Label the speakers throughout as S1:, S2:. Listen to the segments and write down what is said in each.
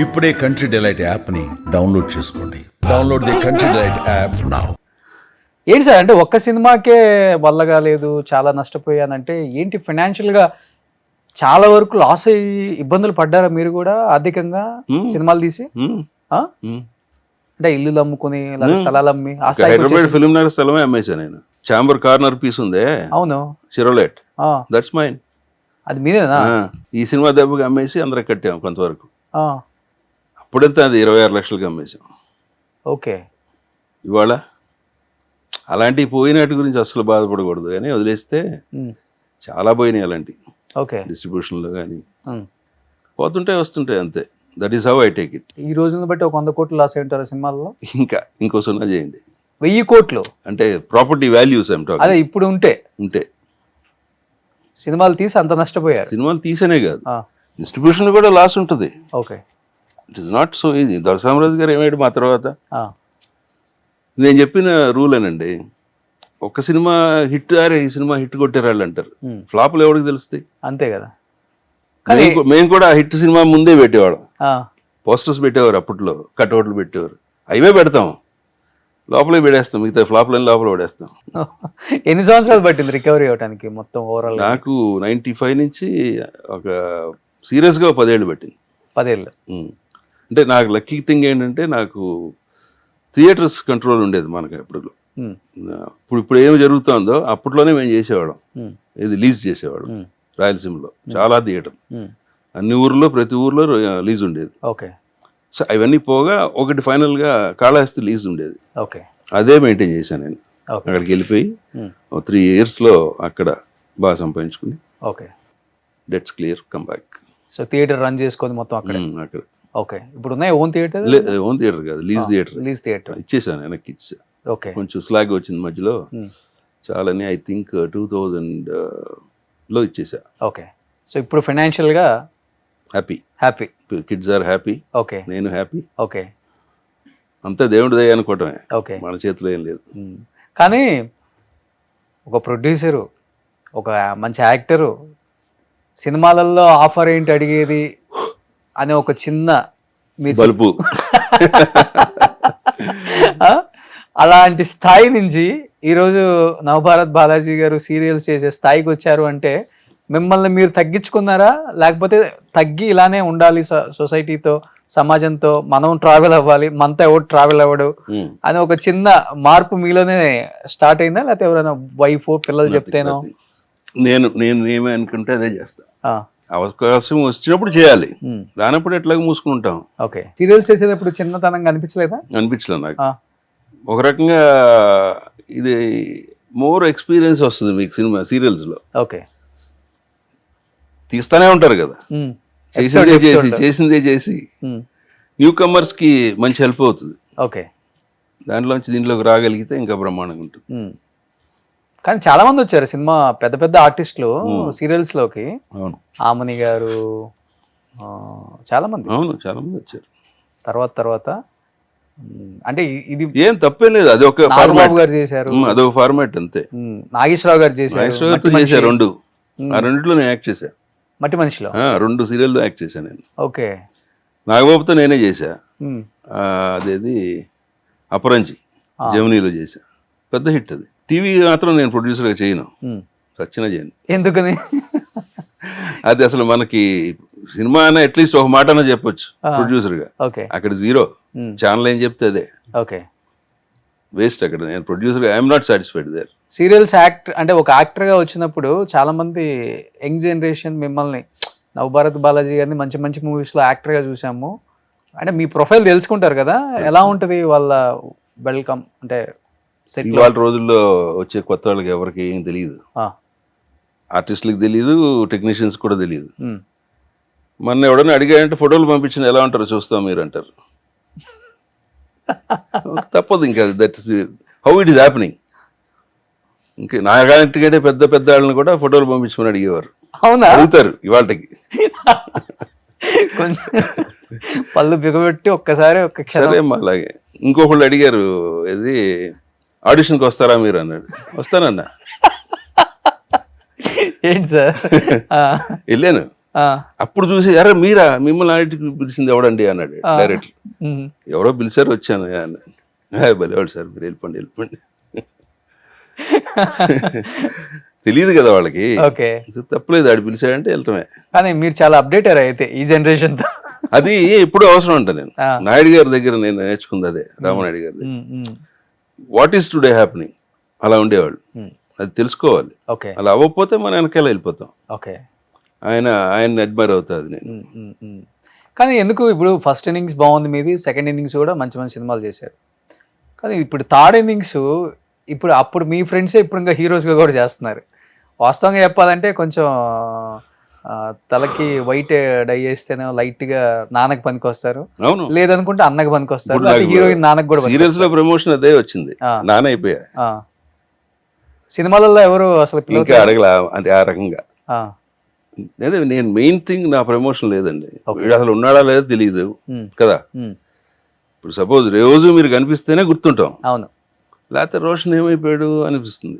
S1: ఇప్పుడే country delight యాప్ని download చేసుకోండి. Download the country delight app now.
S2: ఏంటి సార్ అంటే ఒక్క సినిమాకే వల్ల కాలేదు, చాలా నష్టపోయానంటే ఏంటి ఫైనాన్షియల్గా చాలా వరకు లాస్ అయ్యి ఇబ్బందులు పడ్డారా మీరు కూడా ఆర్థికంగా సినిమాలు తీసి? అంటే ఇల్లు అమ్ముకుని లేదా స్థలాలు అమ్మి
S3: హైదరాబాద్ ఫిల్మ్ నగర్ స్థలమే అమ్మేశాను నేను. చాంబర్ కార్నర్ పీస్ ఉందే,
S2: అవును,
S3: చిరోలేట్, దట్స్ మైన్.
S2: అది మీదేనా?
S3: ఈ సినిమా దెబ్బకి అమ్మేసి అందరికి కట్టాము కొంతవరకు. అప్పుడంతా అది 26 లక్షలకి అమ్మేశాం.
S2: ఓకే.
S3: ఇవాళ అలాంటివి పోయినట్టు గురించి అసలు బాధపడకూడదు, కానీ వదిలేస్తే చాలా పోయినాయి అలాంటివి.
S2: ఓకే.
S3: డిస్ట్రిబ్యూషన్లో కానీ పోతుంటాయి వస్తుంటాయి, అంతే. That is how I take it.
S2: ఈ రోజున బట్టి ఒక 100 కోట్లు లాస్ అయి ఉంటారు సినిమాల్లో.
S3: ఇంకో సున్నా చేయండి,
S2: 1000 కోట్లు
S3: అంటే ప్రాపర్టీ వాల్యూస్ ఏమిటో
S2: అదే ఇప్పుడు ఉంటే సినిమాలు తీసి అంత నష్టపోయారు.
S3: సినిమాలు తీసేనే కాదు, డిస్ట్రిబ్యూషన్ కూడా లాస్ ఉంటుంది.
S2: Okay.
S3: It is not so easy. Dorasamaraju garu ఏమయ్యాడు మా తర్వాత, నేను చెప్పిన రూలేనండి, ఒక్క సినిమా హిట్ అరే ఈ సినిమా హిట్ కొట్టారు అంటారు, ఫ్లాప్లు ఎవరికి తెలుస్తాయి?
S2: అంతే కదా.
S3: మేము కూడా హిట్ సినిమా ముందే పెట్టేవాళ్ళం, పోస్టర్స్ పెట్టేవారు, అప్పట్లో కట్అవుట్లు పెట్టేవారు, అవే పెడతాం, లోపలే పెడేస్తాం, మిగతా ఫ్లాప్లని లోపల పడేస్తాం.
S2: ఎన్ని సంవత్సరాలు పట్టింది రికవరీ అవడానికి మొత్తం ఓవరాల్?
S3: నాకు 95 నుంచి ఒక సీరియస్గా 10 ఏళ్ళు పట్టింది.
S2: 10 ఏళ్ళు.
S3: అంటే నాకు లక్కీ థింగ్ ఏంటంటే నాకు థియేటర్స్ కంట్రోల్ ఉండేది మనకు ఎప్పుడు. ఇప్పుడు ఏమి జరుగుతుందో అప్పట్లోనే మేము చేసేవాళ్ళం, ఇది లీజ్ చేసేవాళ్ళం రాయలసీమలో చాలా థియేటర్, అన్ని ఊర్లో ప్రతి ఊర్లో లీజ్ ఉండేది.
S2: ఓకే.
S3: సో అవన్నీ పోగా ఒకటి ఫైనల్గా కాళహస్తి లీజ్ ఉండేది.
S2: ఓకే.
S3: అదే మెయింటైన్ చేశాను నేను. అక్కడికి వెళ్ళిపోయి 3 yearsలో అక్కడ బాగా సంపాదించుకుని,
S2: okay,
S3: debts clear, come back.
S2: So theatre run చేసుకొని మొత్తం అక్కడ. ఓకే. ఇప్పుడు ఉన్నాయి ఓన్ థియేటర్?
S3: ఓన్ థియేటర్ కాదు, లీజ్ థియేటర్.
S2: లీజ్ థియేటర్
S3: ఇచ్చేసాను, వెనక్కి ఇచ్చా.
S2: ఓకే.
S3: కొంచెం స్లాగ్ వచ్చింది మధ్యలో, చాలని ఐ థింక్ 2000లో ఇచ్చేసా.
S2: ఓకే. సో ఇప్పుడు ఫైనాన్షియల్గా
S3: happy, kids are happy,
S2: okay,
S3: నేను హ్యాపీ.
S2: ఓకే.
S3: అంతా దేవుడి దయ అనుకోవటమే,
S2: ఓకే,
S3: మన చేతిలో ఏం లేదు.
S2: కానీ ఒక ప్రొడ్యూసరు, ఒక మంచి యాక్టరు సినిమాలలో ఆఫర్ ఏంటి అడిగేది అనే ఒక చిన్న
S3: బలుపు
S2: అలాంటి స్థాయి నుంచి ఈరోజు నవభారత్ బాలాజీ గారు సీరియల్స్ చేసే స్థాయికి వచ్చారు అంటే మిమ్మల్ని మీరు తగ్గించుకున్నారా, లేకపోతే తగ్గి ఇలానే ఉండాలి సొసైటీతో, సమాజంతో, మనం ట్రావెల్ అవ్వాలి, మనతో ఎవరు ట్రావెల్ అవ్వడు అని ఒక చిన్న మార్పు మీలోనే స్టార్ట్ అయిందా, లేకపోతే ఎవరైనా వైఫ్ పిల్లలు చెప్తేనో?
S3: నేను ఏమే అనుకుంటే అదే చేస్తా. అవకాశం వచ్చినప్పుడు చేయాలి, రానప్పుడు ఎట్లాగో మూసుకుంటాం.
S2: ఓకే. సీరియల్స్ చేసేటప్పుడు చిన్నతనంగా అనిపించలేదా?
S3: అనిపించలేదు నాకు. ఒక రకంగా ఇది మోర్ ఎక్స్పీరియన్స్ వస్తుంది మీకు సినిమా సీరియల్స్లో.
S2: ఓకే.
S3: తీస్తానే ఉంటారు కదా, చేసిందే చేసి న్యూ కమర్స్కి మంచి హెల్ప్ అవుతుంది.
S2: ఓకే.
S3: దాంట్లోంచి దీంట్లోకి రాగలిగితే ఇంకా బ్రహ్మాండంగా ఉంటుంది.
S2: కానీ చాలా మంది వచ్చారు సినిమా పెద్ద పెద్ద ఆర్టిస్టులు సీరియల్స్ లోకి.
S3: అవును,
S2: ఆమని గారు, చాలా మంది.
S3: అవును, చాలా మంది వచ్చారు
S2: తర్వాత అంటే ఇది
S3: ఏం తప్పేం లేదు, అది ఒక
S2: నాగబాబు గారు చేశారు,
S3: అదొక ఫార్మాట్ అంతే.
S2: నాగేశ్వరరావు గారు చేశారు,
S3: చేశారు, 2 ఆ 2లో నేను యాక్ట్ చేశా.
S2: మట్టి మనిషిలో
S3: 2 సీరియల్లో యాక్ట్ చేశాను నేను.
S2: ఓకే.
S3: నాగబాబుతో నేనే చేశా, అదేది అపరంజి జమినీలో చేశా, పెద్ద హిట్ అది. టీవీ మాత్రం నేను ప్రొడ్యూసర్గా చేయను, సచ్చినా చేయను.
S2: ఎందుకని?
S3: అది అసలు మనకి సినిమా అయినా అట్లీస్ట్ ఒక మాట అయినా చెప్పొచ్చు ప్రొడ్యూసర్గా, అక్కడ 0. ఛానల్ ఏం చెప్తే అదే.
S2: ఓకే.
S3: వేస్ట్ అక్కడ. నేను ప్రొడ్యూసర్గా I'm not satisfied there.
S2: Serials actor అంటే ఒక యాక్టర్గా వచ్చినప్పుడు చాలా మంది యంగ్ జనరేషన్ మిమ్మల్ని, నవభారత్ బాలాజీ గారిని మంచి మంచి మూవీస్లో యాక్టర్గా చూసాము అంటే మీ ప్రొఫైల్ తెలుసుకుంటారు కదా, ఎలా ఉంటుంది వాళ్ళ వెల్కమ్ అంటే?
S3: ఇవాళ రోజుల్లో వచ్చే కొత్త వాళ్ళకి ఎవరికి ఏం తెలియదు, ఆర్టిస్టులకు తెలియదు, టెక్నీషియన్స్ కూడా తెలియదు. మొన్న ఎవడన్నా అడిగాయంటే ఫోటోలు పంపించిన ఎలా ఉంటారో చూస్తాం మీరు అంటారు. తప్పదు ఇంకా, that's how it is happening. ఇంకా నాకంటే పెద్ద పెద్ద వాళ్ళని కూడా ఫోటోలు పంపించుకొని అడిగేవారు.
S2: అవునా?
S3: అడుగుతారు ఇవాళకి.
S2: కొంచెం పళ్ళు బిగబెట్టి ఒక్కసారి
S3: సరే అలాగే. ఇంకొకళ్ళు అడిగారు, ఇది ఆడిషన్కి వస్తారా మీరు అన్నాడు. వస్తానన్నా.
S2: ఏంటి సార్?
S3: వెళ్ళాను. అప్పుడు చూసి అరే మీరా మిమ్మల్ని ఆడికి పిలిచింది ఎవడండి అన్నాడు డైరెక్టర్. ఎవరో పిలిచారు వచ్చాను భలేవాడు సార్ మీరు వెళ్ళిపోండి తెలియదు కదా వాళ్ళకి.
S2: ఓకే,
S3: తప్పలేదు ఆడు పిలిచాడంటే వెళ్తామే.
S2: కానీ మీరు చాలా అప్డేట్ అయితే ఈ జనరేషన్ తో.
S3: అది ఎప్పుడు అవసరం అంట. నేను నాయుడు గారి దగ్గర నేను నేర్చుకుంది అదే, రామనాయుడు గారి దగ్గర. వాట్ ఈస్ టుడే హ్యాపెనింగ్ అలా ఉండేవాళ్ళు. అది తెలుసుకోవాలి.
S2: ఓకే,
S3: అలా అవ్వకపోతే మనం వెనకాల వెళ్ళిపోతాం.
S2: ఓకే,
S3: ఆయన అడ్మైర్ అవుతుంది నేను.
S2: కానీ ఎందుకు ఇప్పుడు ఫస్ట్ ఇన్నింగ్స్ బాగుంది మీది, సెకండ్ ఇన్నింగ్స్ కూడా మంచి మంచి సినిమాలు చేశారు. కానీ ఇప్పుడు థర్డ్ ఇన్నింగ్స్ ఇప్పుడు అప్పుడు మీ ఫ్రెండ్సే ఇప్పుడు ఇంకా హీరోస్గా కూడా చేస్తున్నారు. వాస్తవంగా చెప్పాలంటే కొంచెం తలకి వైట్ డై చేస్తేనే లైట్గా నాన్నకి పనికి వస్తారు,
S3: అవును
S2: లేదనుకుంటే అన్నకి పనికి వస్తారు, హీరోయిన్ నాన్నకి కూడా.
S3: సీరియల్స్ లో ప్రమోషన్ అదే వచ్చింది, నాన్న అయిపోయా.
S2: సినిమాలలో ఎవరు అసలు
S3: ఇంకా అడగల అంటే ఆ రకంగా. అదే నేను మెయిన్ థింగ్ నా ప్రమోషన్ లేదండి. వీడు అసలు ఉన్నాడా లేదో తెలియదు కదా. ఇప్పుడు సపోజ్ రోజు మీరు కనిపిస్తేనే గుర్తుంటాం,
S2: అవును,
S3: లేకపోతే రోషన్ ఏమైపోయాడు అనిపిస్తుంది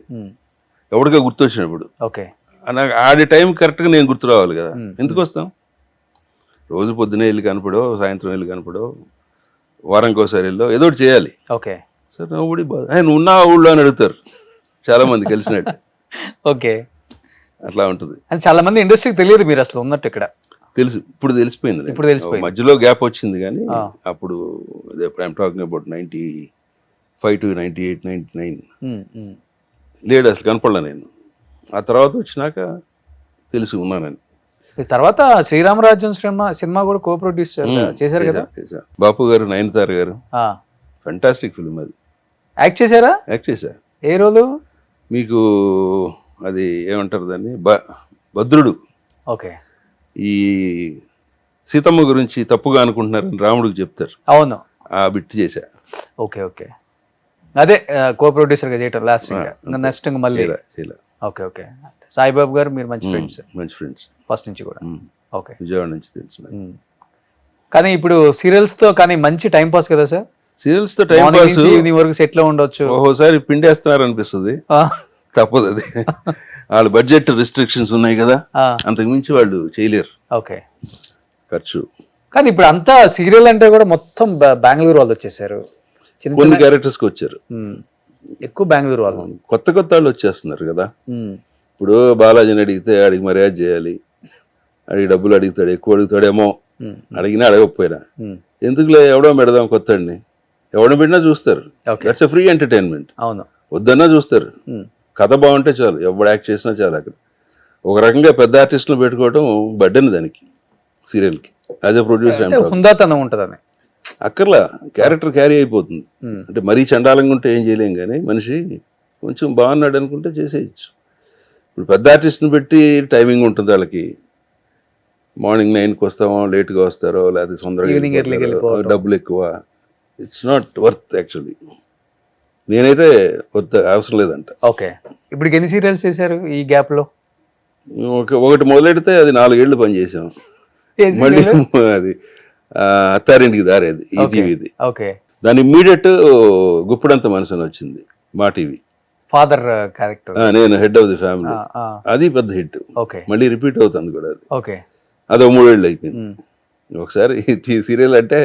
S3: ఎవరిగా గుర్తొచ్చినప్పుడు.
S2: ఓకే,
S3: నాకు ఆడే టైం కరెక్ట్గా నేను గుర్తు రావాలి కదా. ఎందుకు వస్తాం? రోజు పొద్దునే వెళ్ళి కనపడో, సాయంత్రం వెళ్ళి కనపడో, వారానికి ఒకసారి వెళ్ళో ఏదో ఒకటి చేయాలి.
S2: ఓకే,
S3: సార్ నవ్వుడి నువ్వు ఉన్నా ఊళ్ళో అని అడుగుతారు చాలా మంది కలిసినట్టు.
S2: ఓకే, అట్లా
S3: ఉంటుంది.
S2: అని చాలా మంది ఇండస్ట్రీకి తెలియదు మీరు అసలు ఉన్నట్టు ఇక్కడ.
S3: తెలుసు, ఇప్పుడు తెలిసిపోయింది.
S2: ఇప్పుడు తెలిసిపోయింది.
S3: మధ్యలో గ్యాప్ వచ్చింది కానీ అప్పుడు ఐఎమ్ టాకింగ్ అబౌట్ 95 to 98, 99 లేడు అసలు, కనపడలే నేను. ఆ తర్వాత వచ్చినాక తెలిసి ఉన్నానని.
S2: తర్వాత శ్రీరామరాజ్యం సినిమా కూడా కో ప్రొడ్యూస్ చేశారు కదా
S3: బాపు గారు, నయనతార గారు. ఫెంటాస్టిక్ ఫిల్మ్ అది.
S2: యాక్ట్ చేశారా?
S3: యాక్ట్ చేశా.
S2: ఏ రోలు?
S3: మీకు అది ఏమంటారు దాన్ని, భద్రుడు.
S2: ఓకే,
S3: ఈ సీతమ్మ గురించి తప్పుగా అనుకుంటున్నారని రాముడికి చెప్తారు,
S2: అవును,
S3: ఆ బిట్ చేశా.
S2: ఓకే, ఓకే, అదే కో ప్రొడ్యూసర్ గా చేయటం లాస్ట్ నెక్స్ట్ మళ్ళీ. ఓకే, ఓకే, సాయిబాబు గారు మీరు మంచి ఫ్రెండ్స్ ఫస్ట్ నుంచి కూడా. ఓకే,
S3: విజయవాడ నుంచి తెలుసు.
S2: కానీ ఇప్పుడు సీరియల్స్ తో కానీ మంచి టైం పాస్ కదా సార్.
S3: సీరియల్స్ తో టైం పాస్
S2: ఈవినింగ్ వరకు సెట్ లో ఉండొచ్చు.
S3: ఓసారి పిండేస్తున్నారు అనిపిస్తుంది, తప్పదు అది. వాళ్ళ బడ్జెట్ రిస్ట్రిక్షన్స్ ఉన్నాయి కదా, అంతకు మించి వాళ్ళు చేయలేరు.
S2: ఓకే,
S3: ఖర్చు.
S2: కానీ ఇప్పుడు అంతా సీరియల్ అంటే కూడా మొత్తం బెంగళూరు వాళ్ళు వచ్చేసారు,
S3: కొన్ని క్యారెక్టర్స్ కి వచ్చారు,
S2: ఎక్కువ బెంగళూరు వాళ్ళు.
S3: కొత్త వాళ్ళు వచ్చేస్తున్నారు కదా. ఇప్పుడు బాలాజీని అడిగితే అడిగి మర్యాద చేయాలి, అడిగి డబ్బులు అడుగుతాడు, ఎక్కువ అడుగుతాడేమో, అడిగినా అడగకపోయినా ఎందుకులే ఎవడో పెడదాం కొత్తడిని, ఎవడో పెట్టినా చూస్తారు. That's free entertainment.
S2: అవును,
S3: వద్దన్నా చూస్తారు. కథ బాగుంటే చాలు, ఎవడు యాక్ట్ చేసినా చాలు. అక్కడ ఒక రకంగా పెద్ద ఆర్టిస్టులు పెట్టుకోవడం బడ్డని దానికి, సీరియల్కి యాజ్ ఎ ప్రొడ్యూసర్.
S2: హుందాతనం ఉంటుందని
S3: అక్కర్లా, క్యారెక్టర్ క్యారీ అయిపోతుంది. అంటే మరీ చండాలంగా ఉంటే ఏం చేయలేం, కానీ మనిషి కొంచెం బాగున్నాడు అనుకుంటే చేసేయచ్చు. ఇప్పుడు పెద్ద ఆర్టిస్ట్ని పెట్టి టైమింగ్ ఉంటుంది వాళ్ళకి, మార్నింగ్ 9కి వస్తామో, లేట్గా వస్తారో, లేకపోతే తొందరగా, డబ్బులు ఎక్కువ. It's not worth actually. నేనైతే అవసరం లేదంట.
S2: ఓకే, ఇప్పుడు ఎన్ని సీరియల్స్ చేశారు ఈ గ్యాప్ లో?
S3: ఒకటి మొదలెడితే అది 4 ఏళ్ళు పనిచేసాం. మళ్ళీ అది అత్తారింటికి దారేది, ఈటీవీది.
S2: ఓకే,
S3: దాని ఇమ్మీడియట్ గుప్పుడంత మనసు వచ్చింది, మా టీవీ.
S2: ఫాదర్ క్యారెక్టర్,
S3: నేను హెడ్ ఆఫ్ ది ఫ్యామిలీ, అది పెద్ద హిట్.
S2: ఓకే,
S3: మళ్ళీ రిపీట్ అవుతుంది కూడా అది.
S2: ఓకే,
S3: అదో 3 ఏళ్ళు అయిపోయింది. ఒకసారి ఈ సీరియల్ అంటే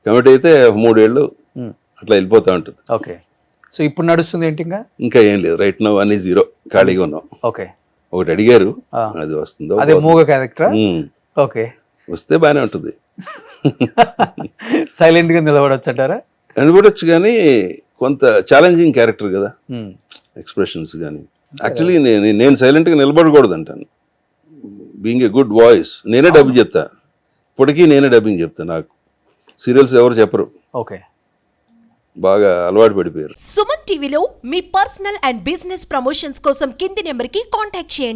S3: కమిటీ అయితే 3 ఏళ్ళు అట్లా వెళ్ళిపోతూ ఉంటుంది.
S2: ఓకే, సో ఇప్పుడు నడుస్తుంది ఏంటి?
S3: ఇంకా ఏం లేదు, రైట్ నౌ అన్ని 0, ఖాళీగా ఉన్నాం.
S2: ఓకే,
S3: ఒకటి అడిగారు, అది వస్తుందో.
S2: అదే మూగ క్యారెక్టర్. ఓకే,
S3: వస్తే బాగానే ఉంటుంది.
S2: సైలెంట్ గా నిలబడొచ్చు అంటారా?
S3: నిలబడొచ్చు, కానీ కొంత ఛాలెంజింగ్ క్యారెక్టర్ కదా, ఎక్స్ప్రెషన్స్ కానీ. యాక్చువల్లీ నేను సైలెంట్ గా నిలబడకూడదు అంటాను. బీయింగ్ ఏ గుడ్ వాయిస్, నేనే డబ్బింగ్ చెప్తా, ఇప్పటికీ నేనే డబ్బింగ్ చెప్తా. నాకు సీరియల్స్ ఎవరు చెప్పరు.
S2: ఓకే,
S3: బాగా అలవాటు పడిపోయారు.
S4: సుమన్ టీవీలో మీ పర్సనల్ అండ్ బిజినెస్ ప్రమోషన్స్ కోసం కింది నెంబర్కి కాంటాక్ట్ చేయండి.